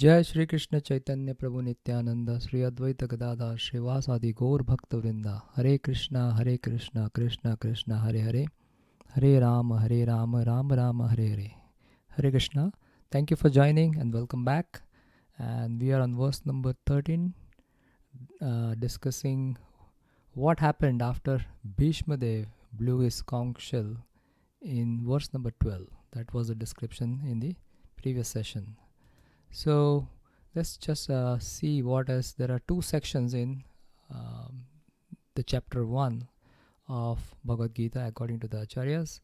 जय श्री कृष्ण चैतन्य प्रभु नित्यानंद श्री अद्वैत गदाधर श्रीवासादि गौर भक्त वृंदा हरे Krishna Krishna Krishna Hare Hare Hare Ram Ram Ram Hare Hare Hare Krishna. Thank you for joining and welcome back. And we are on verse number 13, discussing what happened after Bhishma Dev blew his conch shell in verse number 12. That was the description in the previous session. So let's just see what is. There are two sections in um, the chapter 1 of Bhagavad Gita according to the Acharyas.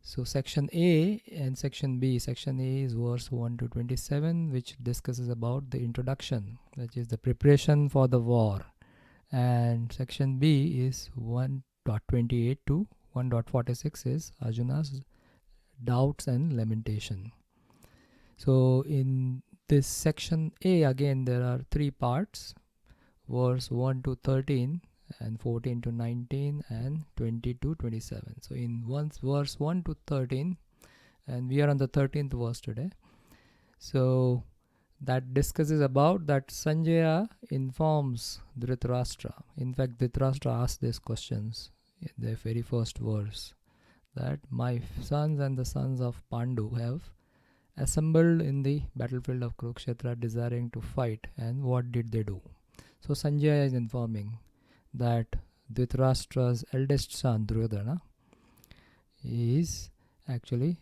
So section A and section B. Section A is verse 1 to 27, which discusses about the introduction, which is the preparation for the war. And section B is 1.28 to 1.46 is Arjuna's doubts and lamentation. So in this section A, again there are three parts, verse 1 to 13 and 14 to 19 and 20 to 27. So in verse 1 to 13, and we are on the 13th verse today. So that discusses about that Sanjaya informs Dhritarashtra. In fact, Dhritarashtra asks these questions in the very first verse, that my sons and the sons of Pandu have assembled in the battlefield of Kurukshetra desiring to fight, and what did they do? So Sanjaya is informing that Dhritarashtra's eldest son Duryodhana is actually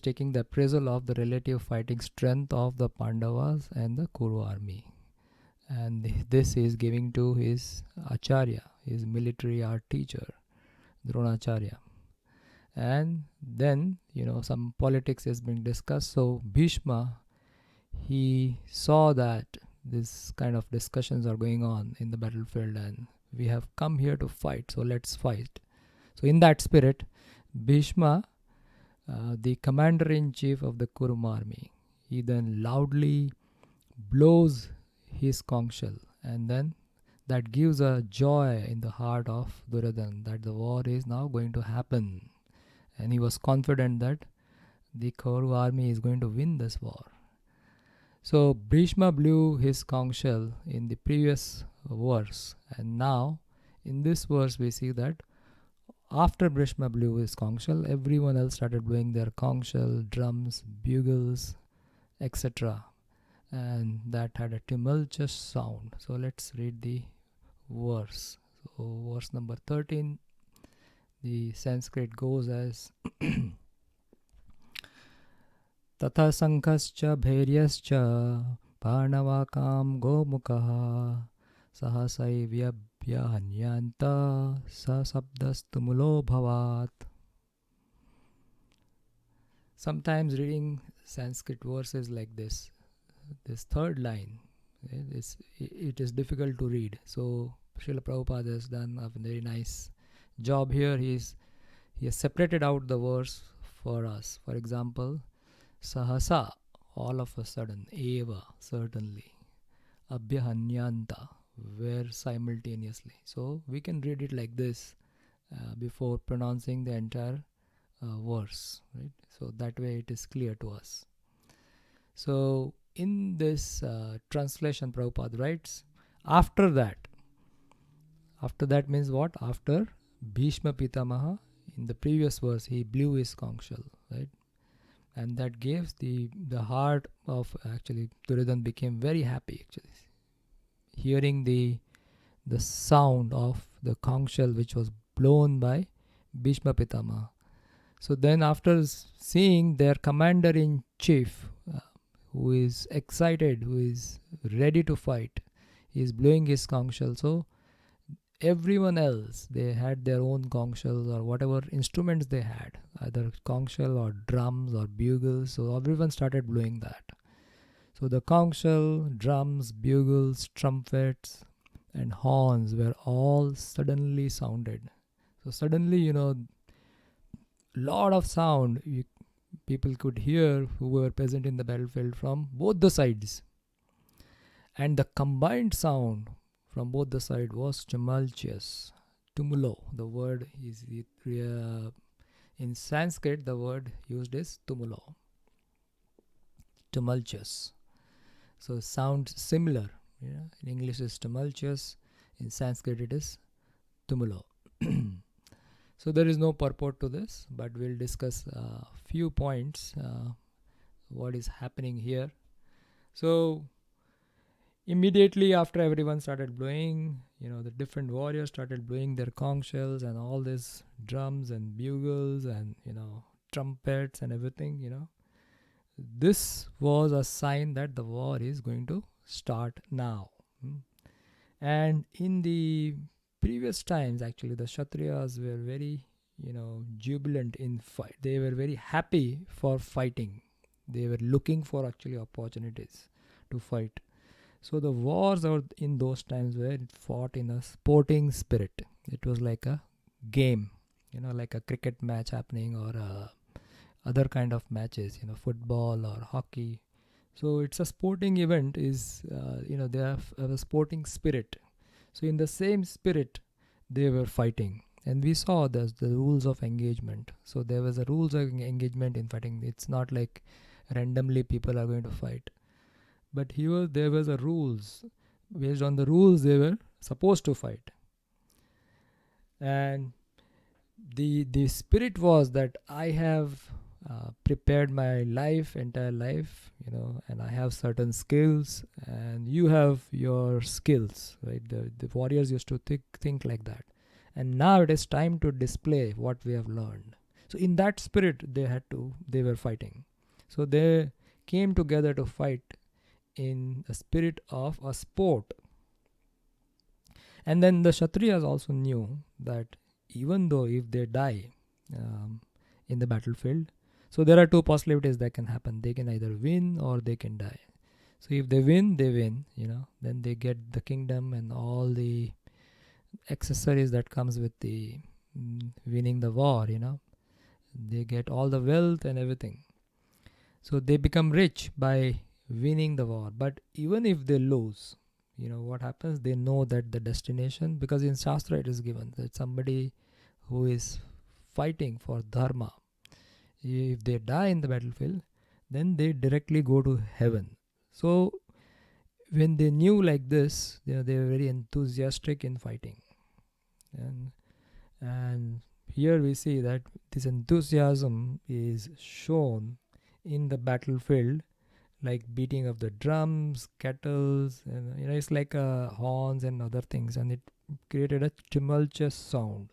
taking the appraisal of the relative fighting strength of the Pandavas and the Kuru army, and this is giving to his Acharya, his military art teacher, Dronacharya. And then some politics is being discussed. So Bhishma, he saw that this kind of discussions are going on in the battlefield and we have come here to fight, so let's fight. So in that spirit, Bhishma, the commander-in-chief of the Kurum army, he then loudly blows his conch shell, and then that gives a joy in the heart of Duryodhana that the war is now going to happen, and he was confident that the Kauru army is going to win this war. So Bhishma blew his conch shell in the previous verse, and now in this verse we see that after Bhishma blew his conch shell, everyone else started blowing their conch shell, drums, bugles, etc. And that had a tumultuous sound. So let's read the verse. So verse number 13, the Sanskrit goes as Tatha sankhascha bhairyascha parnavakam gomukah sahasaivyabhya hanyanta sasabdastumulo bhavat. Sometimes reading Sanskrit verses like this third line, it is difficult to read. So Srila Prabhupada has done a very nice job here. He has separated out the verse for us. For example, Sahasa, all of a sudden, Eva, certainly, Abhyahanyanta, where simultaneously. So we can read it like this before pronouncing the entire verse, right? So that way it is clear to us. So in this translation, Prabhupada writes, after that means what? After Bhishma Pitamaha, in the previous verse, he blew his conch shell, right? And that gives the heart of actually Duryodhana became very happy actually, hearing the sound of the conch shell which was blown by Bhishma Pitamaha. So then after seeing their commander-in-chief, who is excited, who is ready to fight, he is blowing his conch shell. So everyone else, they had their own conch shells or whatever instruments they had, either conch shell or drums or bugles. So everyone started blowing that. So the conch shell, drums, bugles, trumpets and horns were all suddenly sounded. So suddenly, lot of sound people could hear who were present in the battlefield from both the sides. And the combined sound from both the sides was tumultuous. Tumulo, the word is in Sanskrit, the word used is tumulo. tumultuous. So sounds similar. In English is tumultuous. In Sanskrit it is tumulo. So there is no purport to this, but we'll discuss a few points. What is happening here? So immediately after everyone started blowing, the different warriors started blowing their conch shells and all these drums and bugles and trumpets and everything. This was a sign that the war is going to start now. And in the previous times, actually, the Kshatriyas were very, jubilant in fight. They were very happy for fighting. They were looking for actually opportunities to fight. So the wars in those times were fought in a sporting spirit. It was like a game, like a cricket match happening or other kind of matches, football or hockey. So it's a sporting event. They have a sporting spirit. So in the same spirit, they were fighting. And we saw the rules of engagement. So there was a rules of engagement in fighting. It's not like randomly people are going to fight. But here there was a rules. Based on the rules, they were supposed to fight. And the spirit was that I have prepared my entire life, and I have certain skills, and you have your skills, right? The warriors used to think like that. And now it is time to display what we have learned. So in that spirit, they were fighting. So they came together to fight in a spirit of a sport. And then the Kshatriyas also knew that even though if they die in the battlefield, so there are two possibilities that can happen. They can either win or they can die. So if they win, then they get the kingdom and all the accessories that comes with the winning the war, They get all the wealth and everything. So they become rich by winning the war. But even if they lose, what happens? They know that the destination, because in Shastra it is given that somebody who is fighting for dharma, if they die in the battlefield, then they directly go to heaven. So when they knew like this, they were very enthusiastic in fighting. And here we see that this enthusiasm is shown in the battlefield, like beating of the drums, kettles, and it's like horns and other things, and it created a tumultuous sound.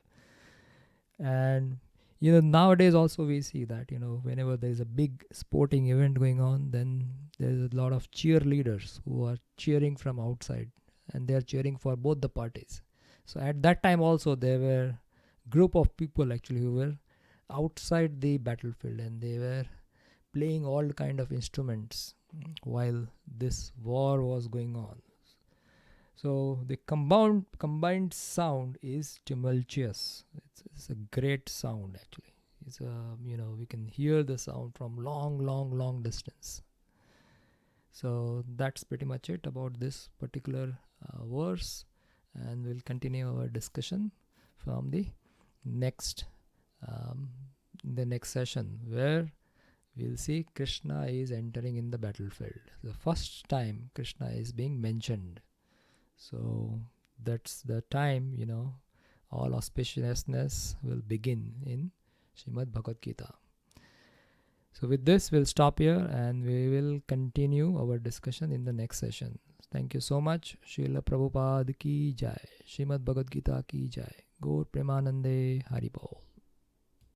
And nowadays also we see that whenever there is a big sporting event going on, then there is a lot of cheerleaders who are cheering from outside, and they are cheering for both the parties. So at that time also there were group of people actually who were outside the battlefield, and they were playing all kind of instruments while this war was going on. So the combined sound is tumultuous. It's a great sound actually. It's we can hear the sound from long distance. So that's pretty much it about this particular verse, and we'll continue our discussion from the next session, where we'll see Krishna is entering in the battlefield. The first time Krishna is being mentioned. So that's the time, all auspiciousness will begin in Srimad Bhagavad Gita. So with this, we'll stop here and we will continue our discussion in the next session. Thank you so much. Srila Prabhupada ki jai. Srimad Bhagavad Gita ki jai. Gaur Premanande Haribol.